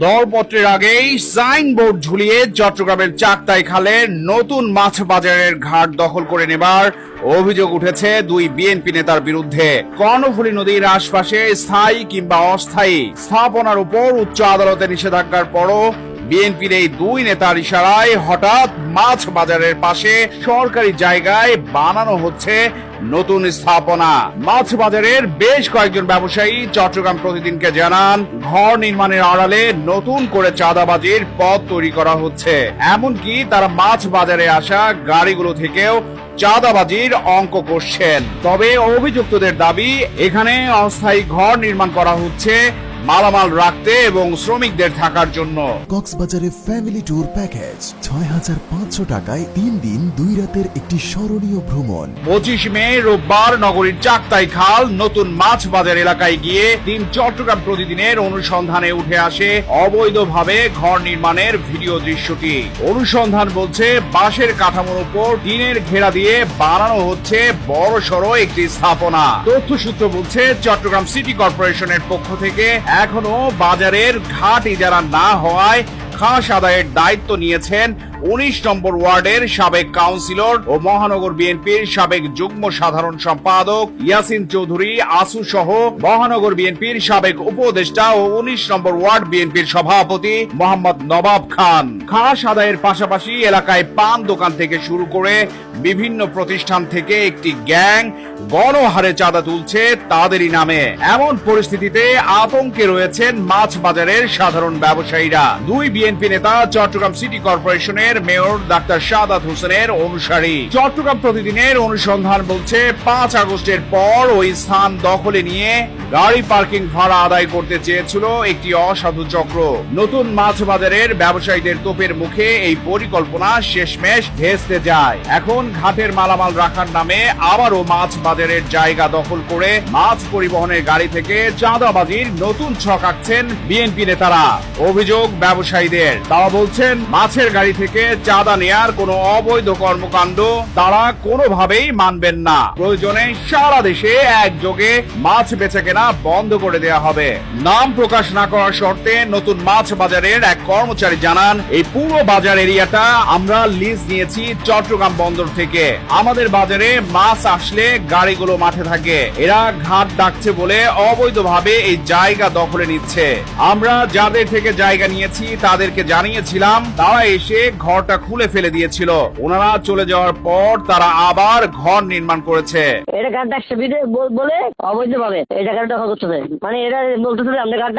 দরপত্রের আগেই সাইনবোর্ড ঝুলিয়ে চট্টগ্রামের চাকতাই খালে নতুন মাছ বাজারের ঘাট দখল করে নেবার অভিযোগ উঠেছে দুই বিএনপি নেতার বিরুদ্ধে। কর্ণফুলী নদীর আশপাশে স্থায়ী কিংবা অস্থায়ী স্থাপনার উপর উচ্চ আদালতের নিষেধাজ্ঞার পরও বিএনপির এই দুই নেতার ইশারায় হঠাৎ মাছ বাজারের পাশে সরকারি জায়গায় বানানো হচ্ছে নতুন স্থাপনা। মাছ বাজারের বেশ কয়েকজন ব্যবসায়ী চট্টগ্রাম প্রতিদিনকে জানান, ঘর নির্মাণের আড়ালে নতুন করে চাঁদাবাজির পথ তৈরি করা হচ্ছে। এমনকি তারা মাছ বাজারে আসা গাড়িগুলো থেকেও চাঁদাবাজির অঙ্ক করছেন। তবে অভিযুক্তদের দাবি, এখানে অস্থায়ী ঘর নির্মাণ করা হচ্ছে মালামাল রাখতে এবং শ্রমিকদের থাকার জন্য। কক্সবাজারে ফ্যামিলি ট্যুর প্যাকেজ ৬৫০০ টাকায় ৩ দিন ২ রাতের একটি স্মরণীয় ভ্রমণ। ২৫ মে রোববার নগরীর চাকতাই খাল নতুন মাছ বাজার এলাকায় গিয়ে চট্টগ্রাম প্রতিদিনের অনুসন্ধানে উঠে আসে অবৈধভাবে ঘর নির্মাণের ভিডিও দৃশ্যটি। অনুসন্ধান বলছে, বাঁশের কাঠামোর উপর টিনের ঘেরা দিয়ে বানানো হচ্ছে বড় সড়ো একটি স্থাপনা। তথ্যসূত্র বলছে, চট্টগ্রাম সিটি কর্পোরেশনের পক্ষ থেকে এখনো বাজারের ঘাট ইজারা না হওয়ায় খাস আদায়ের দায়িত্ব নিয়েছেন ১৯ নম্বর ওয়ার্ডের সাবেক কাউন্সিলর ও মহানগর বিএনপির সাবেক যুগ্ম সাধারণ সম্পাদক ইয়াসিন চৌধুরী আসু সহ মহানগর বিএনপির সাবেক উপদেষ্টা ও ১৯ নম্বর ওয়ার্ড বিএনপির সভাপতি মোহাম্মদ নবাব খান। খাস আদায়ের পাশাপাশি এলাকায় পান দোকান থেকে শুরু করে বিভিন্ন প্রতিষ্ঠান থেকে একটি গ্যাং গণহারে চাঁদা তুলছে তাদেরই নামে। এমন পরিস্থিতিতে আতঙ্কে রয়েছেন মাছ বাজারের সাধারণ ব্যবসায়ীরা। দুই বিএনপি নেতা চট্টগ্রাম সিটি কর্পোরেশনের মেয়র ডাক্তার শাহাদাত হোসেনের অনুসারী। চট্টগ্রাম প্রতিদিনের অনুসন্ধান বলছে, ৫ আগস্টের পর ওই স্থান দখলে নিয়ে গাড়ি পার্কিং ভাড়া আদায় করতে চেয়েছিল একটি অসাধু চক্র। নতুন মাছ বাজারের ব্যবসায়ীদের তোপের মুখে এই পরিকল্পনা শেষমেশ ভেস্তে যায়। এখন ঘাটের মালামাল রাখার নামে আবারও মাছ বাজারের জায়গা দখল করে মাছ পরিবহনের গাড়ি থেকে চাঁদাবাজির নতুন ছক আঁকছেন বিএনপি নেতারা। অভিযোগ ব্যবসায়ীদের, তারা বলছেন, মাছের গাড়ি থেকে চাঁদা নেয়ার কোনো অবৈধ কর্মকাণ্ড তারা কোনোভাবেই মানবেন না। প্রয়োজনে সারা দেশে একযোগে মাছ বেচা কেনা বন্ধ করে দেয়া হবে। নাম প্রকাশ না করার শর্তে নতুন মাছ বাজারের এক কর্মচারী জানান, এই পুরো বাজার এরিয়াটা আমরা লিজ নিয়েছি চট্টগ্রাম বন্দর থেকে। আমাদের বাজারে মাছ আসলে গাড়িগুলো মাঠে থাকে, এরা ঘাট ডাকছে বলে অবৈধভাবে এই জায়গা দখলে নিচ্ছে। আমরা যাদের থেকে জায়গা নিয়েছি তাদেরকে জানিয়েছিলাম, তারা এসে ঘরটা খুলে ফেলে দিয়েছিল। ওনারা চলে যাওয়ার পর তারা আবার ঘর নির্মাণ করেছে। এটা ঘাট ডাকছে বলে অবৈধভাবে এই জায়গাটা দখল করতেছে। মানে এরা বলতেছে আমরা ঘাট